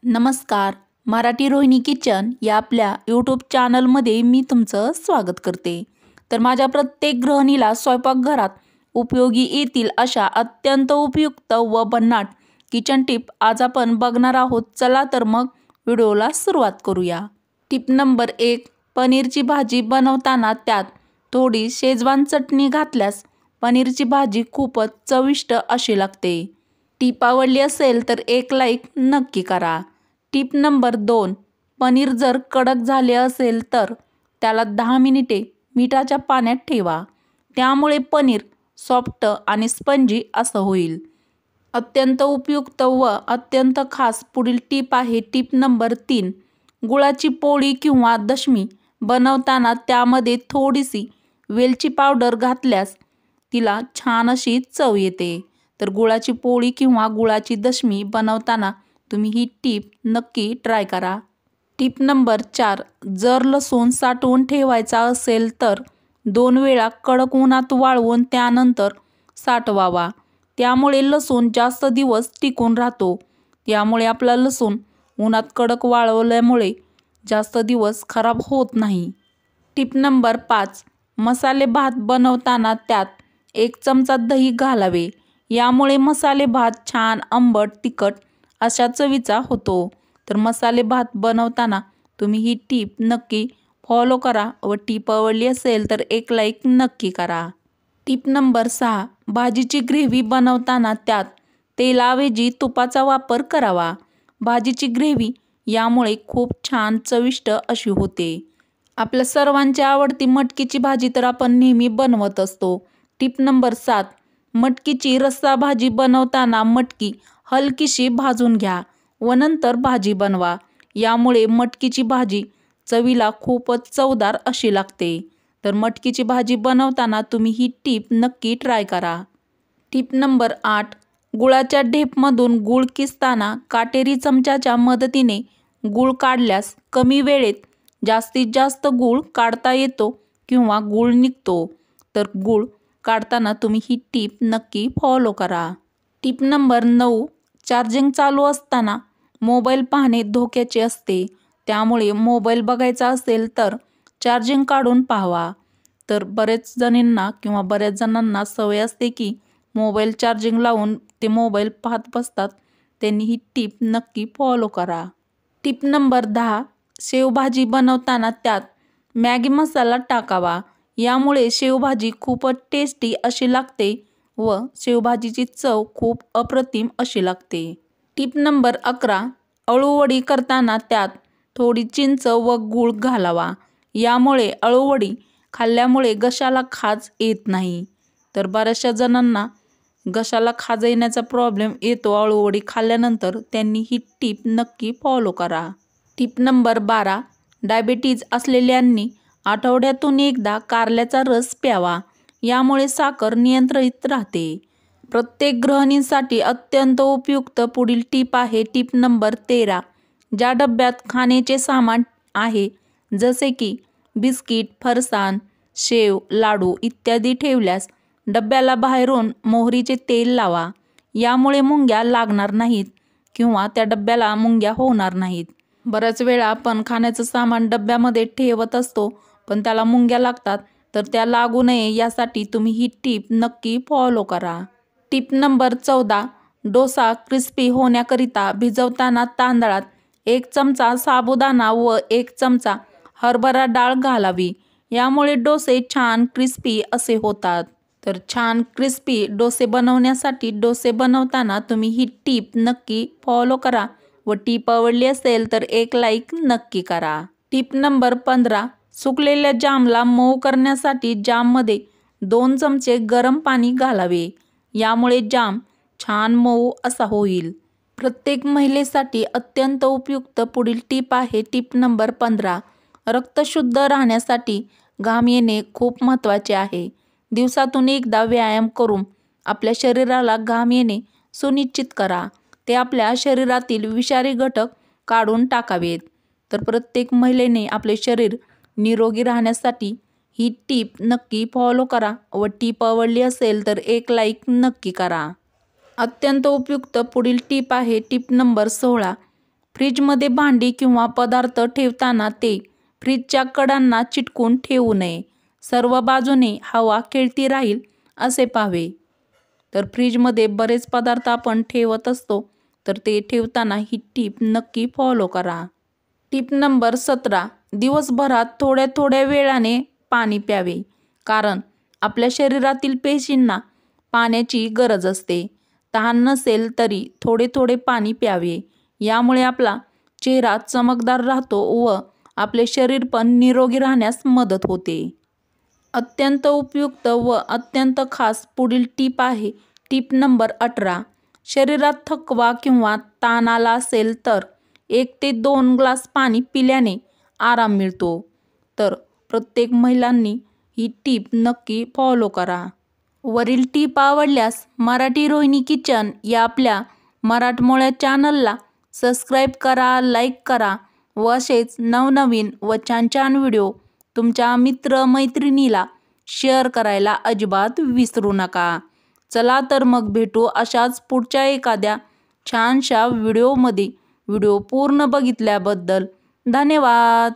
नमस्कार. मराठी रोहिणी किचन या आपल्या यूट्यूब चॅनलमध्ये मी तुमचं स्वागत करते. तर माझ्या प्रत्येक गृहिणीला स्वयंपाकघरात उपयोगी येतील अशा अत्यंत उपयुक्त व भन्नाट किचन टिप आज आपण बघणार आहोत. चला तर मग व्हिडिओला सुरुवात करूया. Tip number 1. पनीरची भाजी बनवताना त्यात थोडी शेजवान चटणी घातल्यास पनीरची भाजी खूपच चविष्ट अशी लागते. टिप आवडली असेल तर एक लाईक नक्की करा. Tip number 2. पनीर जर कडक झाले असेल तर त्याला 10 मिनिटे मिठाच्या पाण्यात ठेवा. त्यामुळे पनीर सॉफ्ट आणि स्पंजी असं होईल. अत्यंत उपयुक्त व अत्यंत खास पुढील टिप आहे. Tip number 3. गुळाची पोळी किंवा दशमी बनवताना त्यामध्ये थोडीशी वेलची पावडर घातल्यास तिला छान अशी चव येते. तर गुळाची पोळी किंवा गुळाची दशमी बनवताना तुम्ही ही टिप नक्की ट्राय करा. Tip number 4. जर लसूण साठवून ठेवायचा असेल तर 2 वेळा कडक उन्हात वाळवून त्यानंतर साठवावा. त्यामुळे लसूण जास्त दिवस टिकून राहतो. त्यामुळे आपला लसूण उन्हात कडक वाळवल्यामुळे जास्त दिवस खराब होत नाही. Tip number 5. मसाले भात बनवताना त्यात 1 चमचा दही घालावे. यामुळे मसाले भात छान आंबट तिखट अशा चवीचा होतो. तर मसाले भात बनवताना तुम्ही ही टिप नक्की फॉलो करा व टिप आवडली असेल तर एक लाईक नक्की करा. Tip number 6. भाजीची ग्रेव्ही बनवताना त्यात तेलाऐवजी तुपाचा वापर करावा. भाजीची ग्रेव्ही यामुळे खूप छान चविष्ट अशी होते. आपल्या सर्वांची आवडती मटकीची भाजी तर आपण नेहमी बनवत असतो. Tip number 7. मटकीची रस्सा भाजी बनवताना मटकी हलकीशी भाजून घ्या व नंतर भाजी बनवा. यामुळे मटकीची भाजी चवीला खूपच चवदार अशी लागते. तर मटकीची भाजी बनवताना तुम्ही ही टिप नक्की ट्राय करा. Tip number 8. गुळाच्या ढेपमधून गूळ किसताना काटेरी चमच्याच्या मदतीने गूळ काढल्यास कमी वेळेत जास्तीत जास्त गूळ काढता येतो किंवा गूळ निघतो. तर गूळ काढताना तुम्ही ही टिप नक्की फॉलो करा. Tip number 9. चार्जिंग चालू असताना मोबाईल पाहणे धोक्याचे असते. त्यामुळे मोबाईल बघायचा असेल तर चार्जिंग काढून पाहावा. तर बरेच जणांना सवय असते की मोबाईल चार्जिंग लावून ते मोबाईल पाहत बसतात. त्यांनी ही टिप नक्की फॉलो करा. Tip number 10. शेवभाजी बनवताना त्यात मॅगी मसाला टाकावा. यामुळे शेवभाजी खूपच टेस्टी अशी लागते व शेवभाजीची चव खूप अप्रतिम अशी लागते. Tip number 11. अळूवडी करताना त्यात थोडी चिंच व गूळ घालावा. यामुळे अळूवडी खाल्ल्यामुळे घशाला खाज येत नाही. तर बऱ्याचशा जणांना घशाला खाज येण्याचा प्रॉब्लेम येतो अळूवडी खाल्ल्यानंतर. त्यांनी ही टिप नक्की फॉलो करा. Tip number 12. डायबिटीज असलेल्यांनी आठवड्यातून एकदा कारल्याचा रस प्यावा. यामुळे साखर नियंत्रित राहते. प्रत्येक गृहिणींसाठी अत्यंत उपयुक्त पुढील टिप आहे. Tip number 13. ज्या डब्यात खाण्याचे सामान आहे जसे की बिस्किट, फरसाण, शेव, लाडू इत्यादी ठेवल्यास डब्याला बाहेरून मोहरीचे तेल लावा. यामुळे मुंग्या लागणार नाहीत किंवा त्या डब्याला मुंग्या होणार नाहीत. बऱ्याच वेळा आपण खाण्याचं सामान डब्यामध्ये ठेवत असतो पण त्याला मुंग्या लागतात. तर त्या लागू नये यासाठी तुम्ही ही टिप नक्की फॉलो करा. Tip number 14. डोसा क्रिस्पी होण्याकरिता भिजवताना तांदळात 1 चमचा साबुदाणा व 1 चमचा हरभरा डाळ घालावी. यामुळे डोसे छान क्रिस्पी असे होतात. तर छान क्रिस्पी डोसे बनवण्यासाठी डोसे बनवताना तुम्ही ही टिप नक्की फॉलो करा व टिप आवडली असेल तर एक लाईक नक्की करा. Tip number 15. सुकलेल्या जामला मऊ करण्यासाठी जाममध्ये 2 चमचे गरम पाणी घालावे. यामुळे जाम छान मऊ असा होईल. प्रत्येक महिलेसाठी अत्यंत उपयुक्त पुढील टिप आहे. Tip number 15. रक्त शुद्ध राहण्यासाठी घाम येणे खूप महत्त्वाचे आहे. दिवसातून एकदा व्यायाम करून आपल्या शरीराला घाम येणे सुनिश्चित करा. ते आपल्या शरीरातील विषारी घटक काढून टाकावेत. तर प्रत्येक महिलेने आपले शरीर निरोगी राहण्यासाठी ही टिप नक्की फॉलो करा व टिप आवडली असेल तर एक लाईक नक्की करा. अत्यंत उपयुक्त पुढील टिप आहे. Tip number 16. फ्रीजमध्ये भांडी किंवा पदार्थ ठेवताना ते फ्रीजच्या कडांना चिटकून ठेवू नये. सर्व बाजूने हवा खेळती राहील असे पाहावे. तर फ्रीजमध्ये बरेच पदार्थ आपण ठेवत असतो, तर ते ठेवताना ही टीप नक्की फॉलो करा. टीप नंबर 17. दिवसभरात थोड्या थोड्या वेळाने पाणी प्यावे. कारण आपल्या शरीरातील पेशींना पाण्याची गरज असते. तहान नसेल तरी थोडे थोडे पाणी प्यावे. यामुळे आपला चेहरा चमकदार राहतो व आपले शरीर पण निरोगी राहण्यास मदत होते. अत्यंत उपयुक्त व अत्यंत खास पुढील टीप आहे. टीप नंबर 18. शरीरात थकवा किंवा ताण आला असेल तर 1 ते 2 ग्लास पाणी पिल्याने आराम मिळतो. तर प्रत्येक महिलांनी ही टीप नक्की फॉलो करा. वरील टीप आवडल्यास मराठी रोहिणी किचन या आपल्या मराठमोळ्या चॅनलला सबस्क्राईब करा, लाईक करा व असेच नवनवीन व छान छान व्हिडिओ तुमच्या मित्रमैत्रिणीला शेअर करायला अजिबात विसरू नका. चला तर मग भेटू अशाच पुढच्या एखाद्या छानशा व्हिडिओमध्ये. व्हिडिओ पूर्ण बघितल्याबद्दल धन्यवाद.